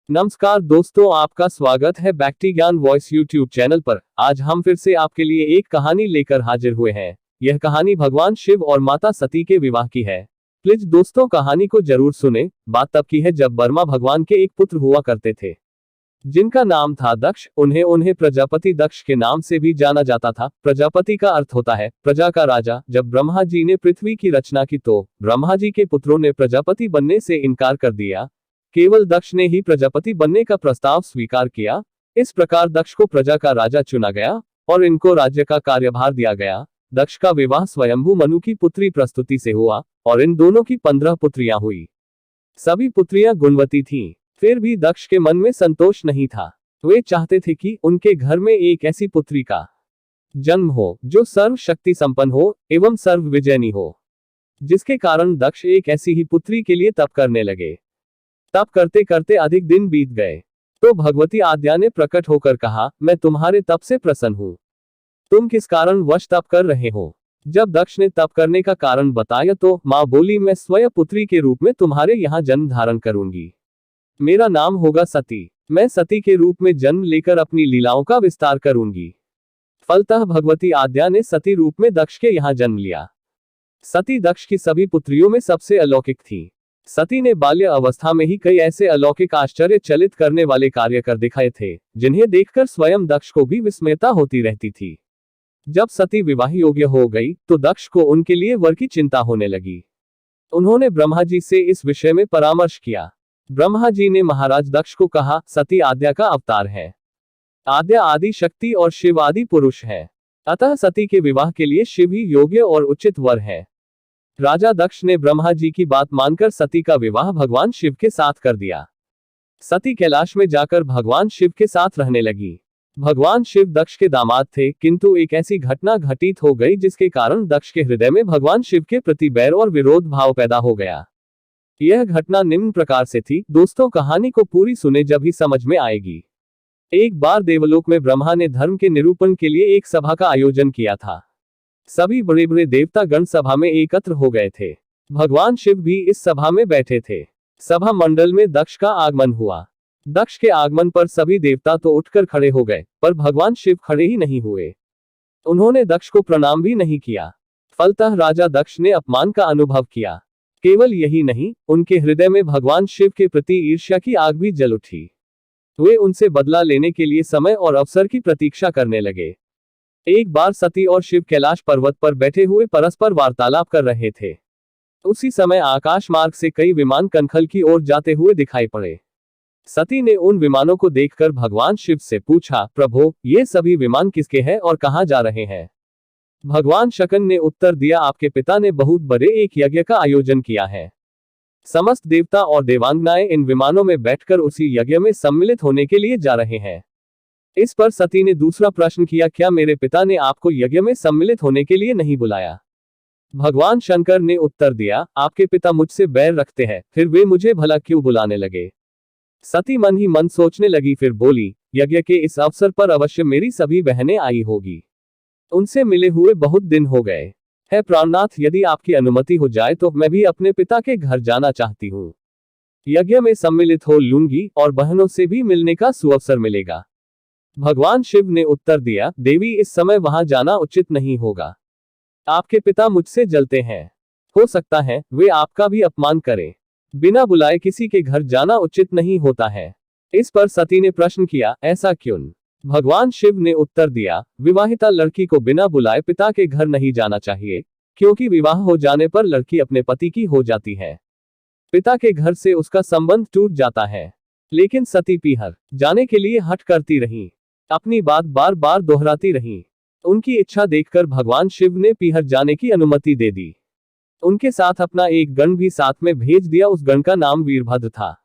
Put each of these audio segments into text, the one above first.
नमस्कार दोस्तों, आपका स्वागत है बैक्टी ज्ञान वॉइस यूट्यूब चैनल पर। आज हम फिर से आपके लिए एक कहानी लेकर हाजिर हुए हैं। यह कहानी भगवान शिव और माता सती के विवाह की है। प्लीज दोस्तों, कहानी को जरूर सुने। बात तब की है जब ब्रह्मा भगवान के एक पुत्र हुआ करते थे जिनका नाम था दक्ष। उन्हें उन्हें प्रजापति दक्ष के नाम से भी जाना जाता था। प्रजापति का अर्थ होता है प्रजा का राजा। जब ब्रह्मा जी ने पृथ्वी की रचना की तो ब्रह्मा जी के पुत्रों ने प्रजापति बनने से इनकार कर दिया। केवल दक्ष ने ही प्रजापति बनने का प्रस्ताव स्वीकार किया। इस प्रकार दक्ष को प्रजा का राजा चुना गया और इनको राज्य का कार्यभार दिया गया। दक्ष का विवाह स्वयंभू मनु की पुत्री प्रस्तुति से हुआ और इन दोनों की 15 पुत्रियां हुई। सभी पुत्रियां गुणवती थीं। फिर भी दक्ष के मन में संतोष नहीं था। वे चाहते थे कि उनके घर में एक ऐसी पुत्री का जन्म हो जो सर्व शक्ति संपन्न हो एवं सर्व विजयनी हो, जिसके कारण दक्ष एक ऐसी ही पुत्री के लिए तप करने लगे। तप करते करते अधिक दिन बीत गए तो भगवती आद्या ने प्रकट होकर कहा, मैं तुम्हारे तप से प्रसन्न हूं। तुम किस कारण वश तप कर रहे हो? जब दक्ष ने तप करने का कारण बताया तो मां बोली, मैं स्वयं पुत्री के रूप में तुम्हारे यहाँ जन्म धारण करूंगी। मेरा नाम होगा सती। मैं सती के रूप में जन्म लेकर अपनी लीलाओं का विस्तार करूंगी। फलतः भगवती आद्या ने सती रूप में दक्ष के यहाँ जन्म लिया। सती दक्ष की सभी पुत्रियों में सबसे अलौकिक थी। सती ने बाल्य अवस्था में ही कई ऐसे अलौकिक आश्चर्य चलित करने वाले कार्य कर दिखाए थे जिन्हें देखकर स्वयं दक्ष को भी विस्मयता होती रहती थी। जब सती विवाह योग्य हो गई तो दक्ष को उनके लिए वर की चिंता होने लगी। उन्होंने ब्रह्मा जी से इस विषय में परामर्श किया। ब्रह्मा जी ने महाराज दक्ष को कहा, सती आद्या का अवतार है। आद्या आदि शक्ति और शिव आदि पुरुष है, अतः सती के विवाह के लिए शिव ही योग्य और उचित वर है। राजा दक्ष ने ब्रह्मा जी की बात मानकर सती का विवाह भगवान शिव के साथ कर दिया। सती कैलाश में जाकर भगवान शिव के साथ रहने लगी। भगवान शिव दक्ष के दामाद थे, किंतु एक ऐसी घटना घटित हो गई जिसके कारण दक्ष के हृदय में भगवान शिव के प्रति बैर और विरोध भाव पैदा हो गया। यह घटना निम्न प्रकार से थी। दोस्तों, कहानी को पूरी सुने जब ही समझ में आएगी। एक बार देवलोक में ब्रह्मा ने धर्म के निरूपण के लिए एक सभा का आयोजन किया था। सभी बड़े बड़े देवता गण सभा में एकत्र हो गए थे। भगवान शिव भी इस सभा में बैठे थे। सभा मंडल में दक्ष का आगमन हुआ। दक्ष के आगमन पर सभी देवता तो उठकर खड़े हो गए, पर भगवान शिव खड़े ही नहीं हुए। उन्होंने दक्ष को प्रणाम भी नहीं किया। फलतः राजा दक्ष ने अपमान का अनुभव किया। केवल यही नहीं, उनके हृदय में भगवान शिव के प्रति ईर्ष्या की आग भी जल उठी। वे उनसे बदला लेने के लिए समय और अवसर की प्रतीक्षा करने लगे। एक बार सती और शिव कैलाश पर्वत पर बैठे हुए परस्पर वार्तालाप कर रहे थे। उसी समय आकाश मार्ग से कई विमान कनखल की ओर जाते हुए दिखाई पड़े। सती ने उन विमानों को देखकर भगवान शिव से पूछा, प्रभो, ये सभी विमान किसके हैं और कहां जा रहे हैं? भगवान शकन ने उत्तर दिया, आपके पिता ने बहुत बड़े एक यज्ञ का आयोजन किया है। समस्त देवता और देवांगनाएं इन विमानों में बैठकर उसी यज्ञ में सम्मिलित होने के लिए जा रहे हैं। इस पर सती ने दूसरा प्रश्न किया, क्या मेरे पिता ने आपको यज्ञ में सम्मिलित होने के लिए नहीं बुलाया? भगवान शंकर ने उत्तर दिया, आपके पिता मुझसे बैर रखते हैं, फिर वे मुझे भला क्यों बुलाने लगे? सती मन ही मन सोचने लगी, फिर बोली, यज्ञ के इस अवसर पर अवश्य मेरी सभी बहनें आई होगी। उनसे मिले हुए बहुत दिन हो गए। है प्राणनाथ, यदि आपकी अनुमति हो जाए तो मैं भी अपने पिता के घर जाना चाहती हूँ। यज्ञ में सम्मिलित हो लूंगी और बहनों से भी मिलने का सुअवसर मिलेगा। भगवान शिव ने उत्तर दिया, देवी, इस समय वहां जाना उचित नहीं होगा। आपके पिता मुझसे जलते हैं। हो सकता है वे आपका भी अपमान करें। बिना बुलाए किसी के घर जाना उचित नहीं होता है। इस पर सती ने प्रश्न किया, ऐसा क्यों? भगवान शिव ने उत्तर दिया, विवाहिता लड़की को बिना बुलाए पिता के घर नहीं जाना चाहिए, क्योंकि विवाह हो जाने पर लड़की अपने पति की हो जाती है। पिता के घर से उसका संबंध टूट जाता है। लेकिन सती पीहर जाने के लिए हठ करती रही, अपनी बात बार बार दोहराती रही। उनकी इच्छा देखकर भगवान शिव ने पीहर जाने की अनुमति दे दी। उनके साथ अपना एक गण भी साथ में भेज दिया। उस गण का नाम वीरभद्र था।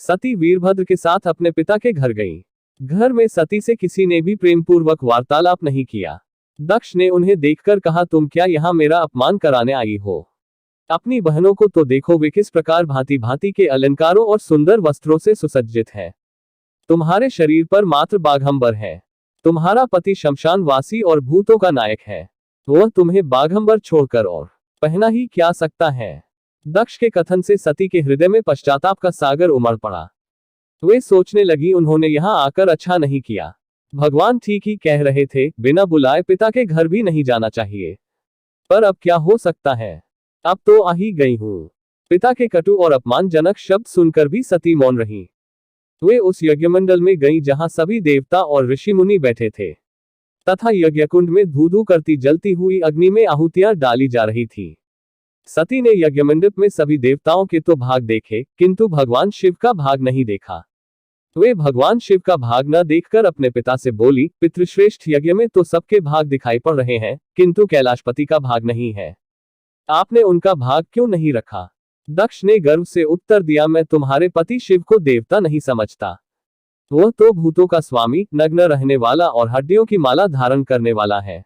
सती वीरभद्र के साथ अपने पिता के घर गईं। घर में सती से किसी ने भी प्रेमपूर्वक वार्तालाप नहीं किया। दक्ष ने उन्हें देखकर कहा, तुम क्या यहाँ मेरा अपमान कराने आई हो? अपनी बहनों को तो देखो, वे किस प्रकार भांति भांति के अलंकारों और सुंदर वस्त्रों से सुसज्जित है। तुम्हारे शरीर पर मात्र बाघंबर है। तुम्हारा पति शमशानवासी और भूतों का नायक है। वह तुम्हें बाघंबर छोड़कर और पहना ही क्या सकता है? दक्ष के कथन से सती के हृदय में पश्चाताप का सागर उमड़ पड़ा। वे सोचने लगी उन्होंने यहाँ आकर अच्छा नहीं किया। भगवान ठीक ही कह रहे थे, बिना बुलाए पिता के घर भी नहीं जाना चाहिए। पर अब क्या हो सकता है, अब तो आ ही गई हूँ। पिता के कटु और अपमानजनक शब्द सुनकर भी सती मौन रही। वे उस यज्ञमंडल में गईं जहां सभी देवता और ऋषि मुनि बैठे थे, तथा यज्ञकुंड में धू धू करती जलती हुई अग्नि में आहुतियां डाली जा रही थी। सती ने यज्ञमंडप में सभी देवताओं के तो भाग देखे, किंतु भगवान शिव का भाग नहीं देखा। वे भगवान शिव का भाग न देखकर अपने पिता से बोली, पितृश्रेष्ठ यज्ञ में तो सबके भाग दिखाई पड़ रहे हैं, किंतु कैलाशपति का भाग नहीं है। आपने उनका भाग क्यों नहीं रखा? दक्ष ने गर्व से उत्तर दिया, मैं तुम्हारे पति शिव को देवता नहीं समझता। वह तो भूतों का स्वामी, नग्न रहने वाला और हड्डियों की माला धारण करने वाला है।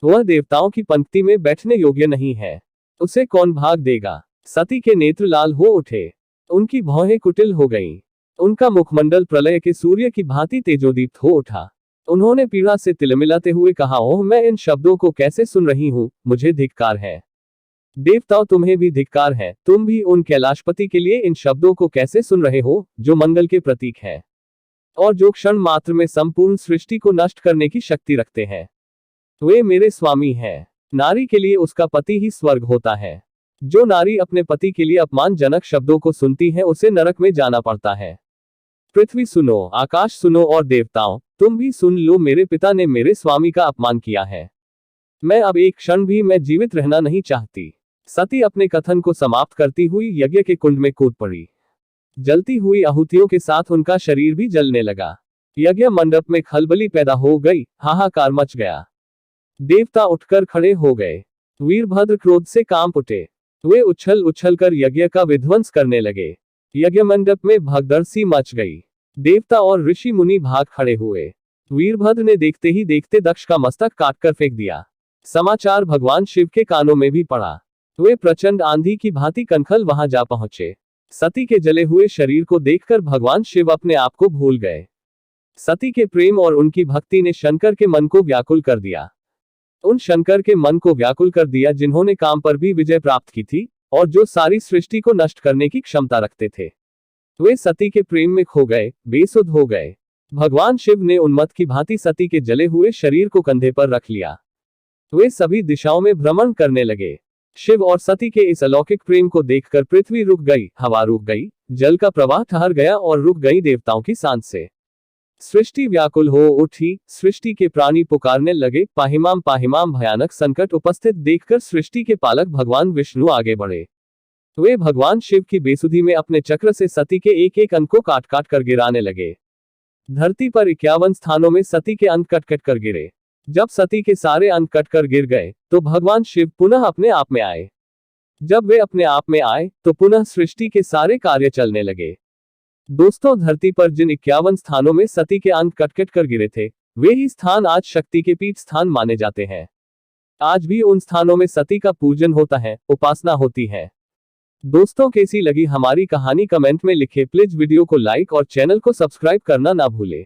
वह देवताओं की पंक्ति में बैठने योग्य नहीं है। उसे कौन भाग देगा? सती के नेत्र लाल हो उठे, उनकी भौहें कुटिल हो गईं। उनका मुखमंडल प्रलय के सूर्य की भांति तेजोदीप्त हो उठा। उन्होंने पीड़ा से तिलमिलाते हुए कहा, ओह, मैं इन शब्दों को कैसे सुन रही हूं, मुझे धिक्कार है। देवताओं, तुम्हें भी धिक्कार है। तुम भी उन कैलाशपति के लिए इन शब्दों को कैसे सुन रहे हो, जो मंगल के प्रतीक है और जो क्षण मात्र में संपूर्ण सृष्टि को नष्ट करने की शक्ति रखते हैं। वे मेरे स्वामी हैं। नारी के लिए उसका पति ही स्वर्ग होता है। जो नारी अपने पति के लिए अपमानजनक शब्दों को सुनती है, उसे नरक में जाना पड़ता है। पृथ्वी सुनो, आकाश सुनो और देवताओं, तुम भी सुन लो, मेरे पिता ने मेरे स्वामी का अपमान किया है। मैं अब एक क्षण भी मैं जीवित रहना नहीं चाहती। सती अपने कथन को समाप्त करती हुई यज्ञ के कुंड में कूद पड़ी। जलती हुई आहुतियों के साथ उनका शरीर भी जलने लगा। यज्ञ मंडप में खलबली पैदा हो गई, हाहाकार मच गया। देवता उठकर खड़े हो गए। वीरभद्र क्रोध से कांप उठे। वे उछल उछल कर यज्ञ का विध्वंस करने लगे। यज्ञ मंडप में भगदड़ सी मच गई। देवता और ऋषि मुनि भाग खड़े हुए। वीरभद्र ने देखते ही देखते दक्ष का मस्तक काटकर फेंक दिया। समाचार भगवान शिव के कानों में भी पड़ा। वे प्रचंड आंधी की भांति कनखल वहां जा पहुंचे। सती के जले हुए शरीर को देखकर भगवान शिव अपने आप को भूल गए। सती के प्रेम और उनकी भक्ति ने शंकर के मन को व्याकुल कर दिया। उन शंकर के मन को व्याकुल कर दिया जिन्होंने काम पर भी विजय प्राप्त की थी और जो सारी सृष्टि को नष्ट करने की क्षमता रखते थे। वे सती के प्रेम में खो गए, बेसुध हो गए। भगवान शिव ने उन्मत्त की भांति सती के जले हुए शरीर को कंधे पर रख लिया। वे सभी दिशाओं में भ्रमण करने लगे। शिव और सती के इस अलौकिक प्रेम को देखकर पृथ्वी रुक गई, हवा रुक गई, जल का प्रवाह ठहर गया और रुक गई देवताओं की सांसें। सृष्टि व्याकुल हो उठी। सृष्टि के प्राणी पुकारने लगे, पाहिमाम पाहिमाम। भयानक संकट उपस्थित देखकर सृष्टि के पालक भगवान विष्णु आगे बढ़े। वे भगवान शिव की बेसुधी में अपने चक्र से सती के एक एक अंग को काट काट कर गिराने लगे। धरती पर 51 स्थानों में सती के अंग कट कट कर गिरे। जब सती के सारे अंग कटकर गिर गए तो भगवान शिव पुनः अपने आप में आए। जब वे अपने आप में आए तो पुनः सृष्टि के सारे कार्य चलने लगे। दोस्तों, धरती पर जिन 51 स्थानों में सती के अंग कट कट कर गिरे थे, वे ही स्थान आज शक्ति के पीठ स्थान माने जाते हैं। आज भी उन स्थानों में सती का पूजन होता है, उपासना होती है। दोस्तों, कैसी लगी हमारी कहानी कमेंट में लिखें। प्लीज वीडियो को लाइक और चैनल को सब्सक्राइब करना ना भूलें।